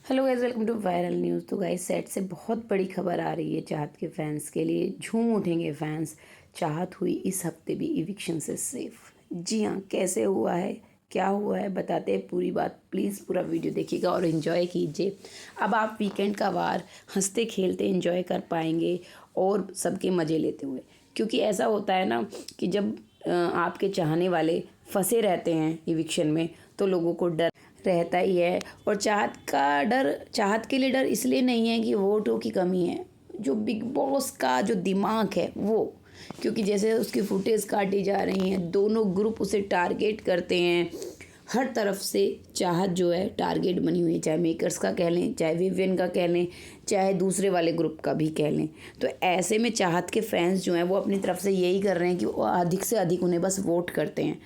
Hello guys, welcome to viral news. तो guys, सेट से बहुत बड़ी खबर आ रही है चाहत के फैंस के लिए। झूम उठेंगे फैंस। चाहत हुई इस हफ्ते भी इविक्शन से सेफ। जी हाँ, कैसे हुआ है, क्या हुआ है, बताते हैं पूरी बात। प्लीज़ पूरा वीडियो देखिएगा और इन्जॉय कीजिए। अब आप वीकेंड का वार हंसते खेलते इन्जॉय कर पाएंगे और सबके मज़े लेते हुए। क्योंकि ऐसा होता है ना कि जब आपके चाहने वाले फंसे रहते हैं इविक्शन में, तो लोगों को डर रहता ही है। और चाहत के लिए डर इसलिए नहीं है कि वोटों की कमी है, जो बिग बॉस का जो दिमाग है वो। क्योंकि जैसे उसकी फुटेज काटी जा रही हैं, दोनों ग्रुप उसे टारगेट करते हैं हर तरफ से। चाहत जो है टारगेट बनी हुई है, चाहे मेकर्स का कह लें, चाहे विवियन का कह लें, चाहे दूसरे वाले ग्रुप का भी कह लें। तो ऐसे में चाहत के फैंस जो हैं वो अपनी तरफ से यही कर रहे हैं कि वो अधिक से अधिक उन्हें बस वोट करते हैं,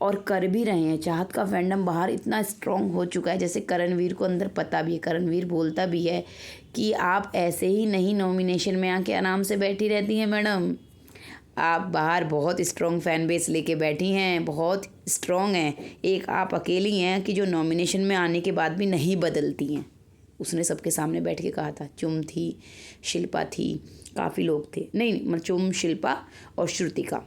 और कर भी रहे हैं। चाहत का फैंडम बाहर इतना स्ट्रॉन्ग हो चुका है, जैसे करणवीर को अंदर पता भी है। करणवीर बोलता भी है कि आप ऐसे ही नहीं नॉमिनेशन में आके आराम से बैठी रहती हैं मैडम, आप बाहर बहुत स्ट्रॉन्ग फैन बेस लेके बैठी हैं, बहुत स्ट्रॉन्ग हैं। एक आप अकेली हैं कि जो नॉमिनेशन में आने के बाद भी नहीं बदलती हैं। उसने सबके सामने बैठ के कहा था। चुम थी, शिल्पा थी, काफ़ी लोग थे। नहीं, मतलब चुम, शिल्पा और श्रुतिका।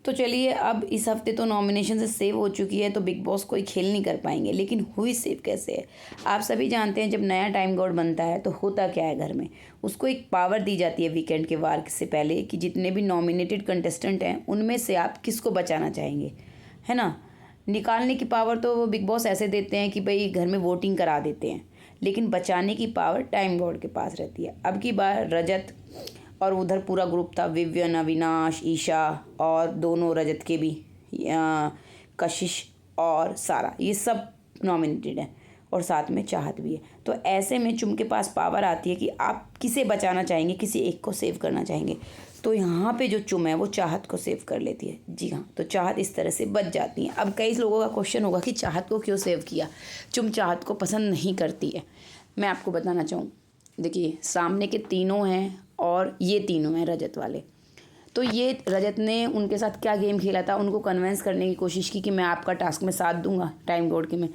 तो चलिए, अब इस हफ्ते तो नॉमिनेशन से सेव हो चुकी है, तो बिग बॉस कोई खेल नहीं कर पाएंगे। लेकिन हुई सेव कैसे है? आप सभी जानते हैं, जब नया टाइम गॉड बनता है तो होता क्या है घर में, उसको एक पावर दी जाती है वीकेंड के वार से पहले कि जितने भी नॉमिनेटेड कंटेस्टेंट हैं उनमें से आप किसको बचाना चाहेंगे, है ना। निकालने की पावर तो वो बिग बॉस ऐसे देते हैं कि भाई घर में वोटिंग करा देते हैं, लेकिन बचाने की पावर टाइम गॉड के पास रहती है। अब की बार रजत और उधर पूरा ग्रुप था, विवियन, अविनाश, ईशा और दोनों रजत के भी, कशिश और सारा, ये सब नॉमिनेटेड है और साथ में चाहत भी है। तो ऐसे में चुम के पास पावर आती है कि आप किसे बचाना चाहेंगे, किसी एक को सेव करना चाहेंगे। तो यहाँ पे जो चुम है वो चाहत को सेव कर लेती है। जी हाँ, तो चाहत इस तरह से बच जाती हैं। अब कई लोगों का क्वेश्चन होगा कि चाहत को क्यों सेव किया, चुम चाहत को पसंद नहीं करती है। मैं आपको बताना चाहूँ, देखिए सामने के तीनों हैं और ये तीनों हैं रजत वाले। तो ये रजत ने उनके साथ क्या गेम खेला था, उनको कन्विंस करने की कोशिश की कि मैं आपका टास्क में साथ दूंगा टाइम गॉड के में।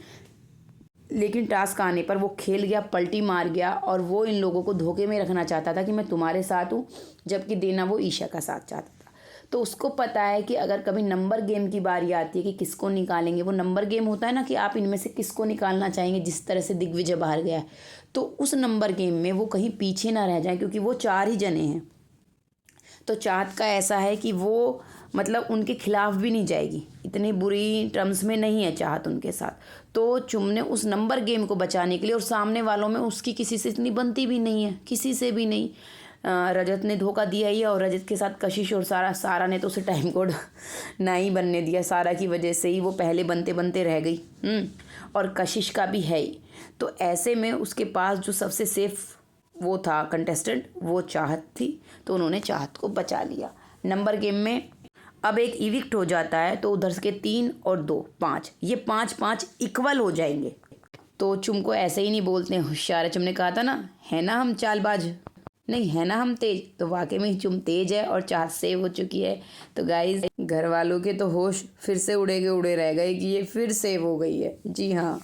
लेकिन टास्क आने पर वो खेल गया, पलटी मार गया, और वो इन लोगों को धोखे में रखना चाहता था कि मैं तुम्हारे साथ हूँ, जबकि देना वो ईशा का साथ चाहता था। तो उसको पता है कि अगर कभी नंबर गेम की बारी आती है कि किसको निकालेंगे, वो नंबर गेम होता है ना कि आप इनमें से किसको निकालना चाहेंगे। जिस तरह से दिग्विजय बाहर गया है, तो उस नंबर गेम में वो कहीं पीछे ना रह जाए, क्योंकि वो 4 ही जने हैं। तो चाहत का ऐसा है कि वो मतलब उनके खिलाफ भी नहीं जाएगी, इतनी बुरी टर्म्स में नहीं है चाहत उनके साथ। तो चुम ने उस नंबर गेम को बचाने के लिए, और सामने वालों में उसकी किसी से इतनी बनती भी नहीं है, किसी से भी नहीं। रजत ने धोखा दिया ही है, और रजत के साथ कशिश और सारा ने तो उसे टाइम कोड ना ही बनने दिया। सारा की वजह से ही वो पहले बनते बनते रह गई। और कशिश का भी है ही। तो ऐसे में उसके पास जो सबसे सेफ वो था कंटेस्टेंट, वो चाहत थी। तो उन्होंने चाहत को बचा लिया। नंबर गेम में अब एक इविक्ट हो जाता है, तो उधर के 3 और 2 5, ये 5-5 इक्वल हो जाएंगे। तो चुम को ऐसे ही नहीं बोलते हैं होशियार है। चुम ने कहा था ना, है ना हम चालबाज, नहीं है ना हम तेज। तो वाकई में चुम तेज है और चाहत सेव हो चुकी है। तो गाइज, घर वालों के तो होश फिर से उड़े के उड़े रह गए कि ये फिर सेव हो गई है। जी हाँ।